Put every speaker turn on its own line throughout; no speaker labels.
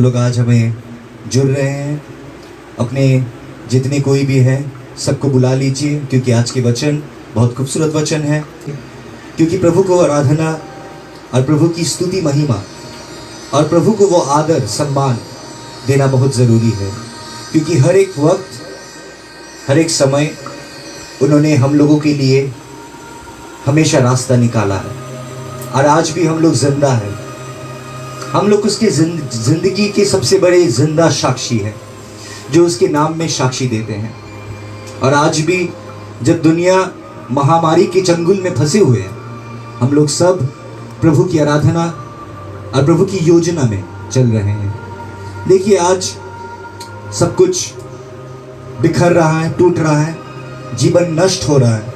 लोग आज हमें जुड़ रहे हैं, अपने जितने कोई भी है सबको बुला लीजिए, क्योंकि आज के वचन बहुत खूबसूरत वचन है। क्योंकि प्रभु को आराधना और प्रभु की स्तुति महिमा और प्रभु को वो आदर सम्मान देना बहुत ज़रूरी है। क्योंकि हर एक वक्त हर एक समय उन्होंने हम लोगों के लिए हमेशा रास्ता निकाला है और आज भी हम लोग जिंदा हैं। हम लोग उसके जिंदगी के सबसे बड़े जिंदा साक्षी हैं जो उसके नाम में साक्षी देते हैं। और आज भी जब दुनिया महामारी के चंगुल में फंसे हुए हैं, हम लोग सब प्रभु की आराधना और प्रभु की योजना में चल रहे हैं। देखिए, आज सब कुछ बिखर रहा है, टूट रहा है, जीवन नष्ट हो रहा है,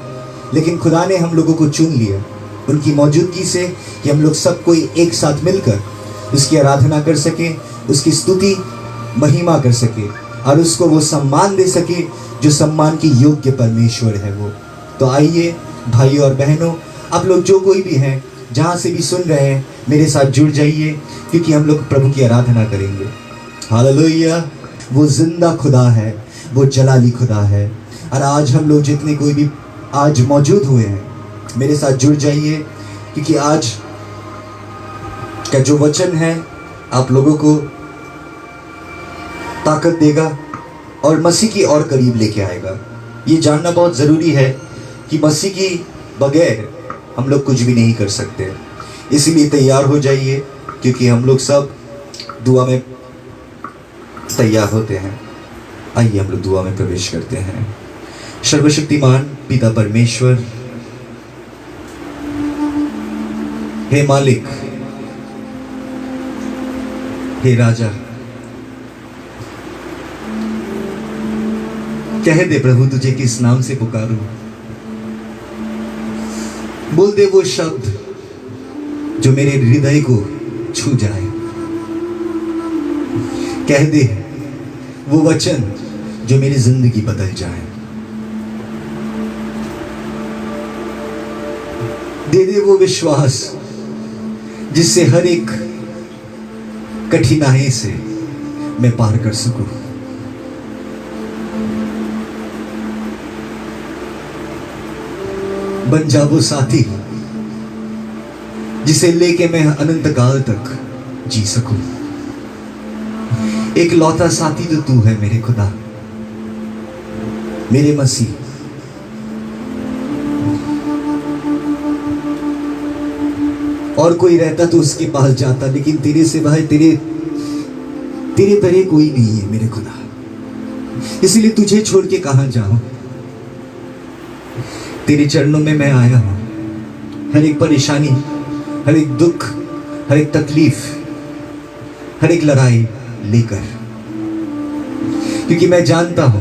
लेकिन खुदा ने हम लोगों को चुन लिया उनकी मौजूदगी से कि हम लोग सब कोई एक साथ मिलकर उसकी आराधना कर सके, उसकी स्तुति महिमा कर सके और उसको वो सम्मान दे सके जो सम्मान की योग्य परमेश्वर है वो। तो आइए भाइयों और बहनों, आप लोग जो कोई भी हैं, जहाँ से भी सुन रहे हैं, मेरे साथ जुड़ जाइए, क्योंकि हम लोग प्रभु की आराधना करेंगे। हालेलुया। वो जिंदा खुदा है, वो जलाली खुदा है। और आज हम लोग जितने कोई भी आज मौजूद हुए हैं, मेरे साथ जुड़ जाइए, क्योंकि आज का जो वचन है आप लोगों को ताकत देगा और मसीह की और करीब लेके आएगा। ये जानना बहुत ज़रूरी है कि मसीह की बगैर हम लोग कुछ भी नहीं कर सकते। इसीलिए तैयार हो जाइए, क्योंकि हम लोग सब दुआ में तैयार होते हैं। आइए हम लोग दुआ में प्रवेश करते हैं। सर्वशक्तिमान पिता परमेश्वर, हे मालिक, हे राजा, कह दे प्रभु तुझे किस नाम से पुकारूं। बोल दे वो शब्द जो मेरे हृदय को छू जाए। कह दे वो वचन जो मेरी जिंदगी बदल जाए। दे दे वो विश्वास जिससे हर एक कठिनाई से मैं पार कर सकूं। बन जा वो साथी जिसे लेके मैं अनंत काल तक जी सकूं। एक लौता साथी तो तू है मेरे खुदा, मेरे मसीह। और कोई रहता तो उसके पास जाता, लेकिन तेरे सिवाय तेरे तरह कोई नहीं है मेरे खुदा। इसलिए तुझे छोड़ के कहां जाऊं। तेरे चरणों में मैं आया हूं, हर एक परेशानी, हर एक दुख, हर एक तकलीफ, हर एक लड़ाई लेकर, क्योंकि मैं जानता हूं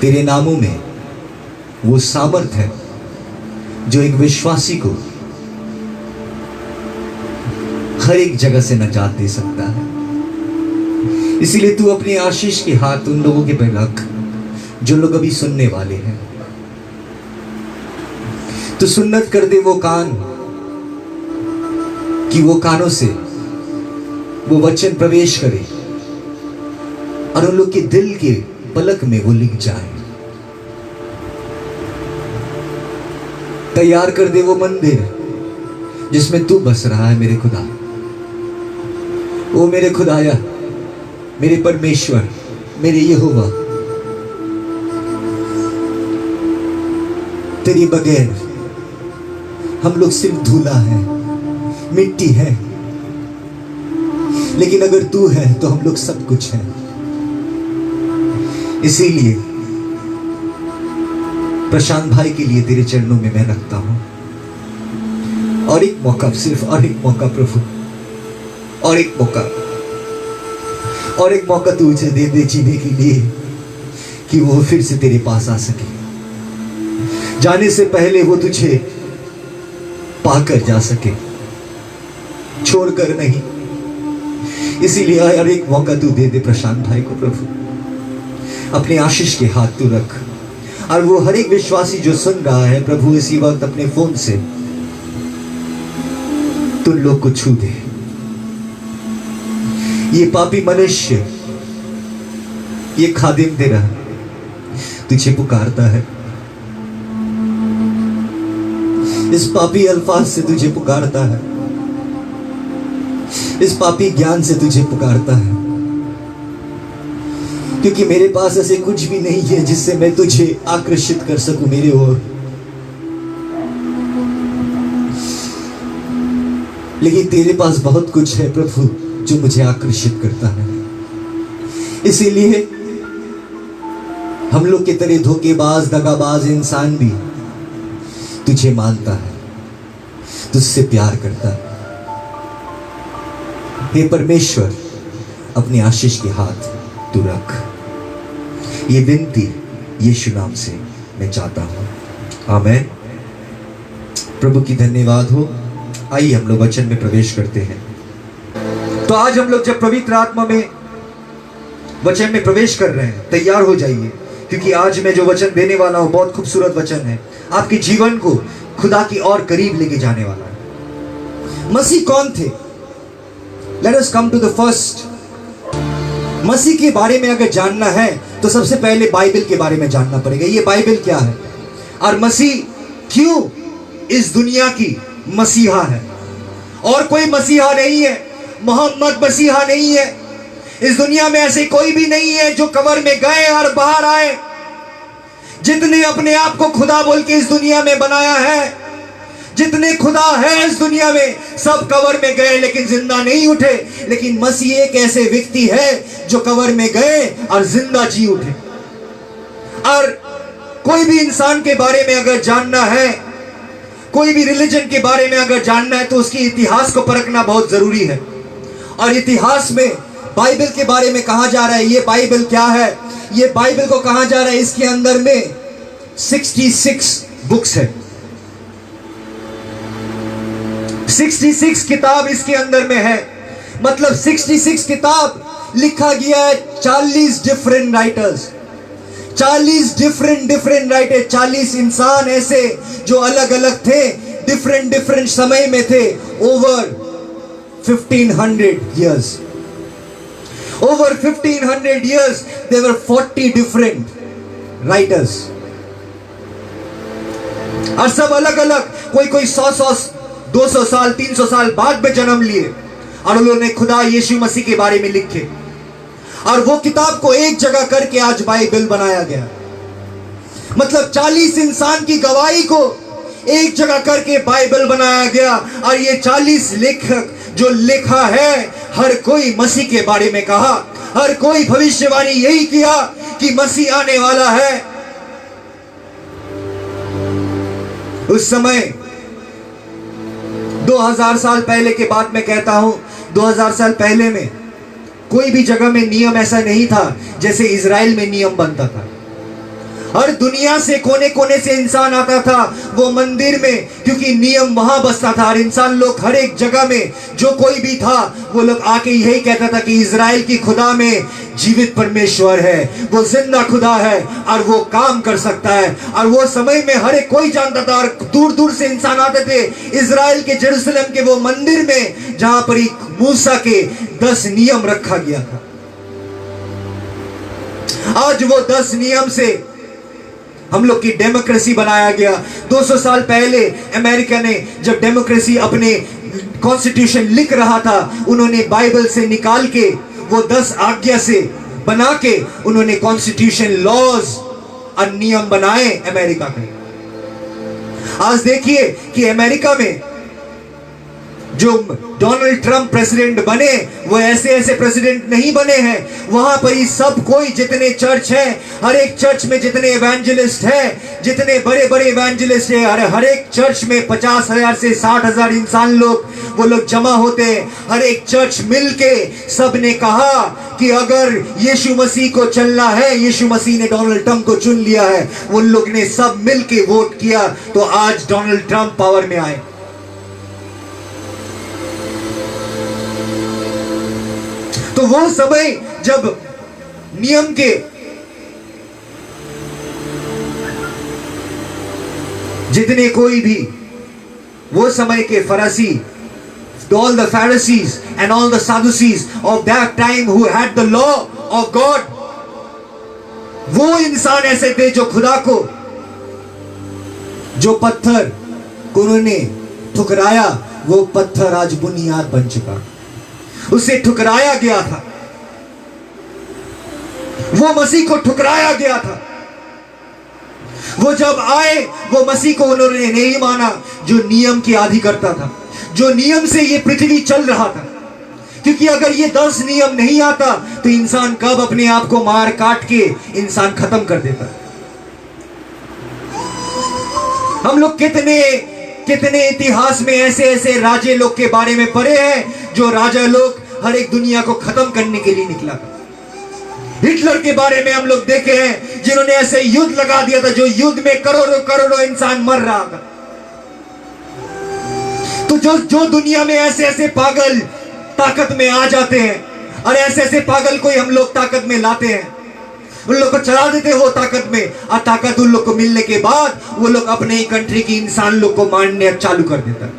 तेरे नामों में वो सामर्थ है जो एक विश्वासी को हर एक जगह से नजात दे सकता है। इसीलिए तू अपनी आशीष के हाथ उन लोगों के पर रख जो लोग अभी सुनने वाले हैं। तो सुन्नत कर दे वो कान कि वो कानों से वो वचन प्रवेश करे और उन लोग के दिल के पलक में वो लिख जाए। तैयार कर दे वो मंदिर जिसमें तू बस रहा है मेरे खुदा। ओ मेरे खुदाया, मेरे परमेश्वर, मेरे यहोवा, तेरे बगैर हम लोग सिर्फ धूला है, मिट्टी है, लेकिन अगर तू है तो हम लोग सब कुछ है। इसीलिए प्रशांत भाई के लिए तेरे चरणों में मैं रखता हूं। और एक मौका, सिर्फ और एक मौका प्रभु, और एक मौका, और एक मौका तू उसे दे दे जीने के लिए, कि वो फिर से तेरे पास आ सके। जाने से पहले वो तुझे पाकर जा सके, छोड़कर नहीं। इसीलिए और एक मौका तू दे दे प्रशांत भाई को प्रभु। अपने आशीष के हाथ तू रख, और वो हर एक विश्वासी जो सुन रहा है प्रभु, इसी वक्त अपने फोन से तुम लोग को छू दे। ये पापी मनुष्य, ये खादिम तेरा तुझे पुकारता है, इस पापी अल्फाज से तुझे पुकारता है, इस पापी ज्ञान से तुझे पुकारता है, क्योंकि मेरे पास ऐसे कुछ भी नहीं है जिससे मैं तुझे आकर्षित कर सकूं मेरे ओर। लेकिन तेरे पास बहुत कुछ है प्रभु जो मुझे आकर्षित करता है। इसीलिए हम लोग के तरह धोखेबाज दगाबाज इंसान भी तुझे मानता है, तुझसे प्यार करता है। हे परमेश्वर, अपने आशीष के हाथ तू रख। ये विनती यीशु नाम से मैं चाहता हूं, आमीन। प्रभु की धन्यवाद हो। आइए हम लोग वचन में प्रवेश करते हैं। तो आज हम लोग जब पवित्र आत्मा में वचन में प्रवेश कर रहे हैं, तैयार हो जाइए, क्योंकि आज मैं जो वचन देने वाला हूं बहुत खूबसूरत वचन है, आपके जीवन को खुदा की और करीब लेके जाने वाला है। मसीह कौन थे? Let us come to the first. मसीह के बारे में अगर जानना है तो सबसे पहले बाइबल के बारे में जानना पड़ेगा। ये बाइबल क्या है और मसीह क्यों इस दुनिया की मसीहा है। और कोई मसीहा नहीं है, मोहम्मद मसीहा नहीं है। इस दुनिया में ऐसे कोई भी नहीं है जो कब्र में गए और बाहर आए। जितने अपने आप को खुदा बोल के इस दुनिया में बनाया है, जितने खुदा है इस दुनिया में, सब कब्र में गए लेकिन जिंदा नहीं उठे। लेकिन मसीह एक ऐसे व्यक्ति है जो कब्र में गए और जिंदा जी उठे। और कोई भी इंसान के बारे में अगर जानना है, कोई भी रिलीजन के बारे में अगर जानना है, तो उसकी इतिहास को परखना बहुत जरूरी है। और इतिहास में बाइबल के बारे में कहा जा रहा है। ये बाइबल क्या है? ये बाइबल को कहा जा रहा है, इसके अंदर में 66 बुक्स है, 66 किताब इसके अंदर में है। मतलब 66 किताब लिखा गया है 40 डिफरेंट राइटर्स, 40 डिफरेंट राइटर, 40 इंसान ऐसे जो अलग अलग थे, डिफरेंट समय में थे। Over 1500 years, over 1500 years there were 40 different writers। और सब अलग अलग, कोई 100 200 साल 300 साल बाद में जन्म लिए और उन्होंने खुदा यीशु मसीह के बारे में लिखे। और वो किताब को एक जगह करके आज बाइबल बनाया गया। मतलब 40 इंसान की गवाही को एक जगह करके बाइबल बनाया गया। और ये 40 लेखक जो लिखा है, हर कोई मसीह के बारे में कहा, हर कोई भविष्यवाणी यही किया कि मसीह आने वाला है। उस समय 2000 साल पहले के बात मैं कहता हूं, 2000 साल पहले में कोई भी जगह में नियम ऐसा नहीं था जैसे इजराइल में नियम बनता था। हर दुनिया से कोने कोने से इंसान आता था वो मंदिर में, क्योंकि नियम वहां बसता था। और इंसान लोग हर एक जगह में जो कोई भी था, वो लोग आके यही कहता था कि इजराइल की खुदा में जीवित परमेश्वर है, वो जिंदा खुदा है और वो काम कर सकता है। और वो समय में हर एक कोई जानता था। और दूर दूर से इंसान आते थे इजराइल के जेरूशलेम के वो मंदिर में, जहां पर मूसा के 10 नियम रखा गया था। आज वो 10 नियम से हम लोग की डेमोक्रेसी बनाया गया। 200 साल पहले अमेरिका ने जब डेमोक्रेसी अपने कॉन्स्टिट्यूशन लिख रहा था, उन्होंने बाइबल से निकाल के वो 10 आज्ञा से बना के उन्होंने कॉन्स्टिट्यूशन लॉज और नियम बनाए अमेरिका के। आज देखिए कि अमेरिका में जो डोनाल्ड ट्रंप प्रेसिडेंट बने, वो ऐसे प्रेसिडेंट नहीं बने हैं। वहां पर ही सब कोई, जितने चर्च हैं, हर एक चर्च में जितने एवेंजलिस्ट हैं, जितने बड़े बड़े एवेंजलिस्ट हैं, हर एक चर्च में 50,000 से 60,000 इंसान लोग, वो लोग जमा होते हैं। हर एक चर्च मिलके सब ने कहा कि अगर यीशु मसीह को चलना है, यीशु मसीह ने डोनाल्ड ट्रंप को चुन लिया है। उन लोग ने सब मिलके वोट किया, तो आज डोनाल्ड ट्रंप पावर में आए। तो वो समय जब नियम के जितने कोई भी वो समय के फरीसी all the Pharisees and all the Sadducees of that time who had the law of God, वो इंसान ऐसे थे जो खुदा को, जो पत्थर को उन्होंने ठुकराया, वो पत्थर आज बुनियाद बन चुका, उसे ठुकराया गया था, वो मसीह को ठुकराया गया था। वो जब आए, वो मसीह को उन्होंने नहीं माना जो नियम की आदि करता था, जो नियम से ये पृथ्वी चल रहा था। क्योंकि अगर ये 10 नियम नहीं आता तो इंसान कब अपने आप को मार काट के इंसान खत्म कर देता। हम लोग कितने इतिहास में ऐसे ऐसे राजे लोग के बारे में पढ़े हैं जो राजा लोग हर एक दुनिया को खत्म करने के लिए निकला। हिटलर के बारे में हम लोग देखे हैं जिन्होंने ऐसे युद्ध लगा दिया था, जो युद्ध में करोड़ों करोड़ों इंसान मर रहा था। तो जो दुनिया में ऐसे ऐसे पागल ताकत में आ जाते हैं और ऐसे ऐसे पागल को हम लोग ताकत में लाते हैं, उन लोग को चला देते हो ताकत में, और ताकत उन लोग को मिलने के बाद वो लोग अपने ही कंट्री की इंसान लोग को मारने चालू कर देता है।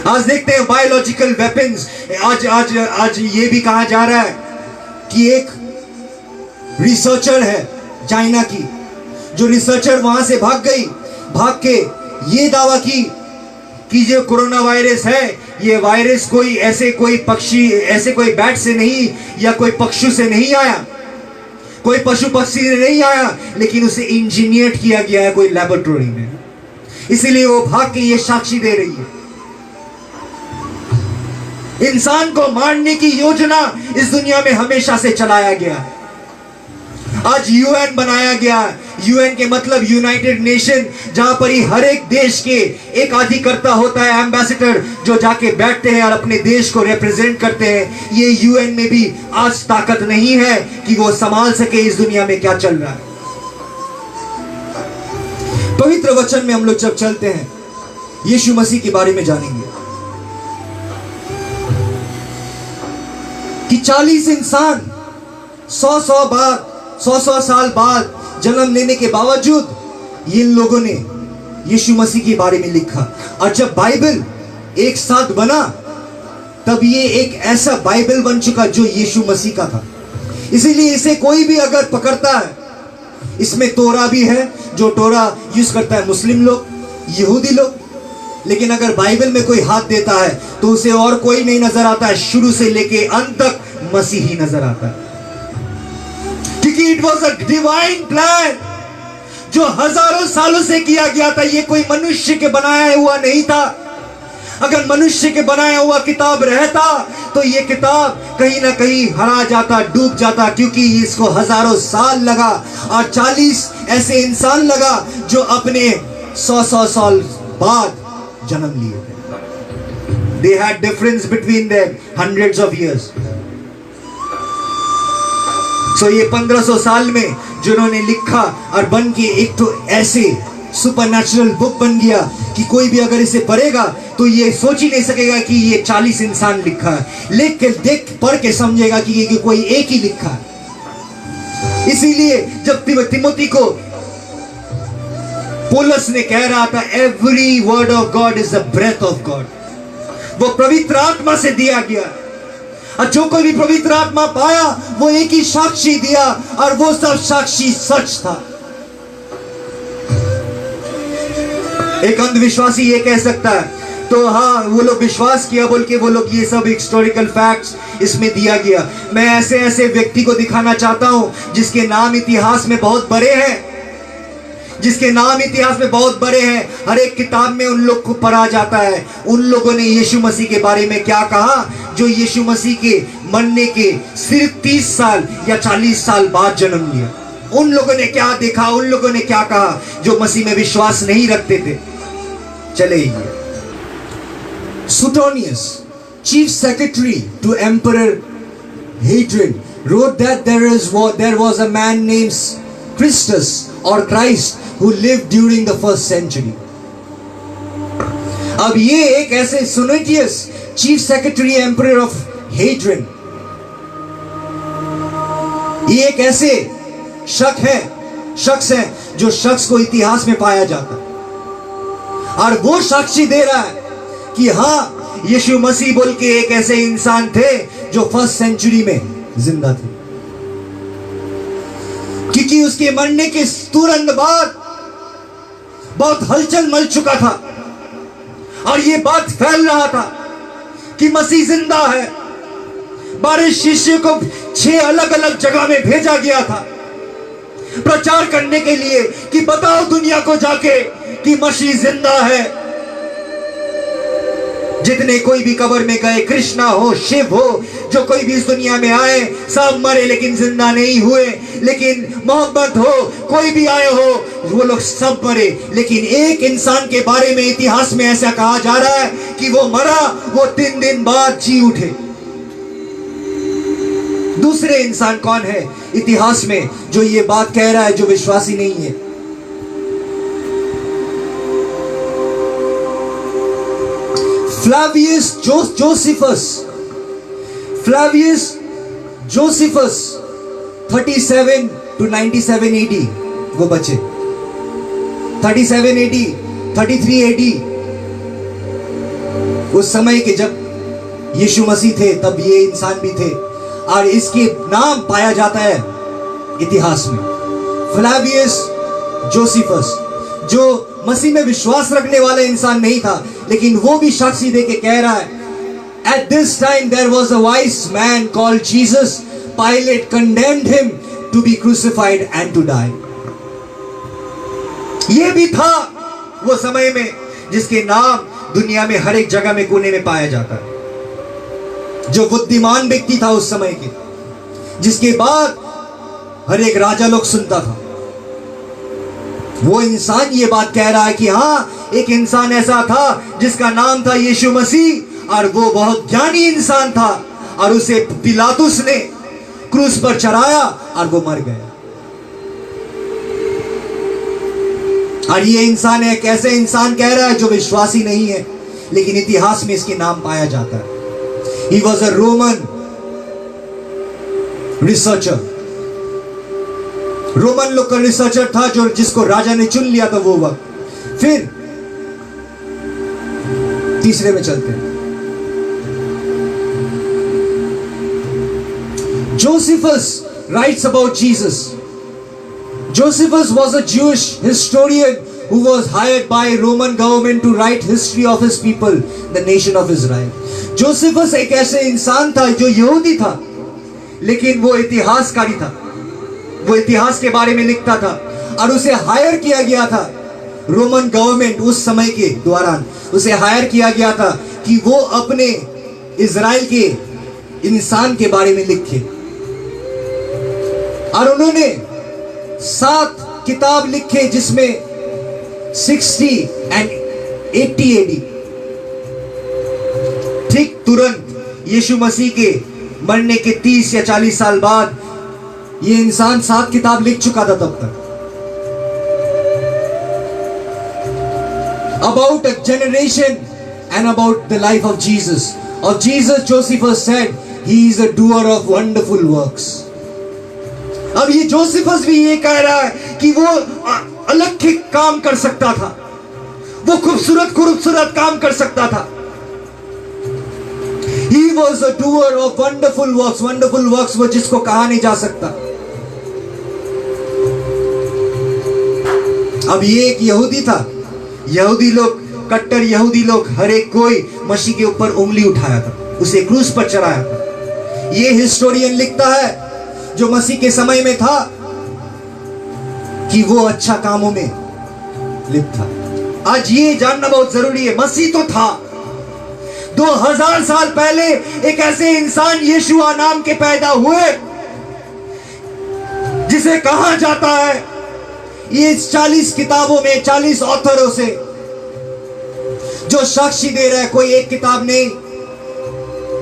आज देखते हैं बायोलॉजिकल वेपन्स। आज ये भी कहा जा रहा है कि एक रिसर्चर है चाइना की, जो रिसर्चर वहां से भाग के ये दावा की कि जो कोरोना वायरस है, ये वायरस कोई पक्षी, ऐसे कोई बैट से नहीं या कोई पक्षी से नहीं आया, कोई पशु पक्षी से नहीं आया, लेकिन उसे इंजीनियर किया गया है कोई लैबोरेटरी में। इसीलिए वो भाग के ये साक्षी दे रही है। इंसान को मारने की योजना इस दुनिया में हमेशा से चलाया गया। आज यूएन बनाया गया। यूएन के मतलब यूनाइटेड नेशन, जहां पर ही हर एक देश के एक अधिकर्ता होता है, एम्बेसडर, जो जाके बैठते हैं और अपने देश को रिप्रेजेंट करते हैं। ये यूएन में भी आज ताकत नहीं है कि वो संभाल सके इस दुनिया में क्या चल रहा है। पवित्र वचन में हम लोग जब चलते हैं, यीशु मसीह के बारे में जानेंगे कि 40 इंसान 100 साल बाद जन्म लेने के बावजूद इन लोगों ने यीशु मसीह के बारे में लिखा। और जब बाइबल एक साथ बना, तब ये एक ऐसा बाइबल बन चुका जो यीशु मसीह का था। इसीलिए इसे कोई भी अगर पकड़ता है, इसमें तोरा भी है, जो तोरा यूज करता है मुस्लिम लोग, यहूदी लोग, लेकिन अगर बाइबल में कोई हाथ देता है तो उसे और कोई नहीं नजर आता है, शुरू से लेके अंत तक मसीह ही नजर आता है। क्योंकि it was a divine plan जो हजारों सालों से किया गया था। ये कोई मनुष्य के बनाया हुआ नहीं था। अगर मनुष्य के बनाया हुआ किताब रहता तो ये किताब कहीं ना कहीं हरा जाता, डूब जाता, क्योंकि इसको हजारों साल लगा और 40 ऐसे इंसान लगा जो अपने 100 साल बाद जन्म लिए थे। They had difference between them hundreds of years. So ये 1500 साल में जिन्होंने लिखा और बन के एक तो ऐसे सुपरनैचुरल बुक बन गया कि कोई भी अगर इसे पढ़ेगा तो ये सोच ही नहीं सकेगा कि ये 40 इंसान लिखा है। देख पढ़ के समझेगा कि ये कोई एक ही लिखा है। इसीलिए जब तिमोथी को पौलुस ने कह रहा था, every word of God is the breath of God, वो पवित्र आत्मा से दिया गया। और जो कोई भी पवित्र आत्मा पाया वो एक ही साक्षी दिया, और वो सब साक्षी सच था। एक अंधविश्वासी ये कह सकता है, तो हाँ वो लोग विश्वास किया बोल के वो लोग ये सब हिस्टोरिकल फैक्ट्स इसमें दिया गया। मैं ऐसे ऐसे व्यक्ति को दिखाना चाहता हूं जिसके नाम इतिहास में बहुत बड़े हैं, जिसके नाम इतिहास में बहुत बड़े हैं। हर एक किताब में उन लोग को पढ़ा जाता है उन लोगों ने यीशु मसीह के बारे में क्या कहा, जो यीशु मसीह के मरने के सिर्फ 30 साल या 40 साल बाद जन्म लिया। उन लोगों ने क्या देखा, उन लोगों ने क्या कहा जो मसीह में विश्वास नहीं रखते थे। चले Suetonius, chief secretary to Emperor Hadrian, wrote that there was a man named Christus or Christ who lived during the 1st century. अब ये एक ऐसे Suetonius, chief secretary emperor of Hadrian, ये एक ऐसे शख्स है जो शख्स को इतिहास में पाया जाता है, और वो साक्षी दे रहा है कि हाँ, यीशु मसीह बोल के एक ऐसे इंसान थे जो फर्स्ट सेंचुरी में जिंदा थे, क्योंकि उसके मरने के तुरंत बाद बहुत हलचल मच चुका था और ये बात फैल रहा था कि मसीह जिंदा है। 12 शिष्य को 6 अलग अलग जगह में भेजा गया था प्रचार करने के लिए कि बताओ दुनिया को जाके कि मसीह जिंदा है। जितने कोई भी कब्र में गए, कृष्णा हो, शिव हो, जो कोई भी इस दुनिया में आए, सब मरे लेकिन जिंदा नहीं हुए। लेकिन मोहम्मद हो, कोई भी आए हो, वो लोग सब मरे। लेकिन एक इंसान के बारे में इतिहास में ऐसा कहा जा रहा है कि वो मरा, वो 3 दिन बाद जी उठे। दूसरे इंसान कौन है इतिहास में जो ये बात कह रहा है, जो विश्वासी नहीं है? फ्लावियस जोसेफस 37 to 97 AD वो बचे। 37 AD 33 AD उस समय के जब यीशु मसीह थे तब ये इंसान भी थे और इसके नाम पाया जाता है इतिहास में, फ्लावियस जोसेफस, जो मसीह में विश्वास रखने वाला इंसान नहीं था, लेकिन वो भी साक्षी दे के कह रहा है, at this time there was a wise man called Jesus. Pilate condemned him to be crucified and to die. ये भी था वो समय में जिसके नाम दुनिया में हर एक जगह में कोने में पाया जाता है, जो बुद्धिमान व्यक्ति था उस समय के, जिसके बाद हर एक राजा लोग सुनता था। वो इंसान ये बात कह रहा है कि हाँ, एक इंसान ऐसा था जिसका नाम था यीशु मसीह और वो बहुत ज्ञानी इंसान था और उसे पिलातुस ने क्रूस पर चढ़ाया और वो मर गया। और ये इंसान एक ऐसे इंसान कह रहा है जो विश्वासी नहीं है, लेकिन इतिहास में इसके नाम पाया जाता है। He was a Roman researcher. Roman लोग का रिसर्चर था जो जिसको राजा ने चुन लिया था वो वक्त। फिर तीसरे में चलते हैं। Josephus writes about Jesus. Josephus was a Jewish historian who was hired by Roman government to write history of his people, the nation of Israel. Josephus एक ऐसे इंसान था जो यहूदी था, लेकिन वो इतिहासकारी था। वो इतिहास के बारे में लिखता था और उसे हायर किया गया था रोमन गवर्नमेंट उस समय के दौरान। उसे हायर किया गया था कि वो अपने इजराइल के इंसान के बारे में लिखे, और उन्होंने 7 किताब लिखे जिसमें 60 and 80 AD, ठीक तुरंत यीशु मसीह के मरने के 30 या 40 साल बाद ये इंसान 7 किताब लिख चुका था तब तक। About a generation and about the life of Jesus. Of Jesus, Josephus said, he is a doer of wonderful works. अब ये जोसेफस भी ये कह रहा है कि वो अलग के काम कर सकता था, वो खूबसूरत काम कर सकता था। He was a doer of wonderful works. Wonderful works वो जिसको कहा नहीं जा सकता। अब ये एक यहूदी था, यहूदी लोग, कट्टर यहूदी लोग, हर एक कोई मसीह के ऊपर उंगली उठाया था, उसे क्रूस पर चढ़ाया था। ये हिस्टोरियन लिखता है जो मसीह के समय में था कि वो अच्छा कामों में लिप्त था। आज ये जानना बहुत जरूरी है, मसीह तो था। 2000 साल पहले एक ऐसे इंसान यीशुआ नाम के पैदा हुए जिसे कहा जाता है, ये 40 किताबों में 40 ऑथरों से जो साक्षी दे रहा है, कोई एक किताब नहीं।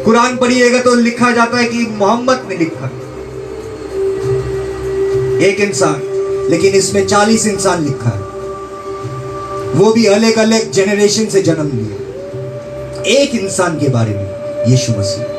कुरान पढ़िएगा तो लिखा जाता है कि मोहम्मद ने लिखा, एक इंसान, लेकिन इसमें 40 इंसान लिखा है, वो भी अलग अलग जेनरेशन से जन्म लिए एक इंसान के बारे में, यीशु मसीह।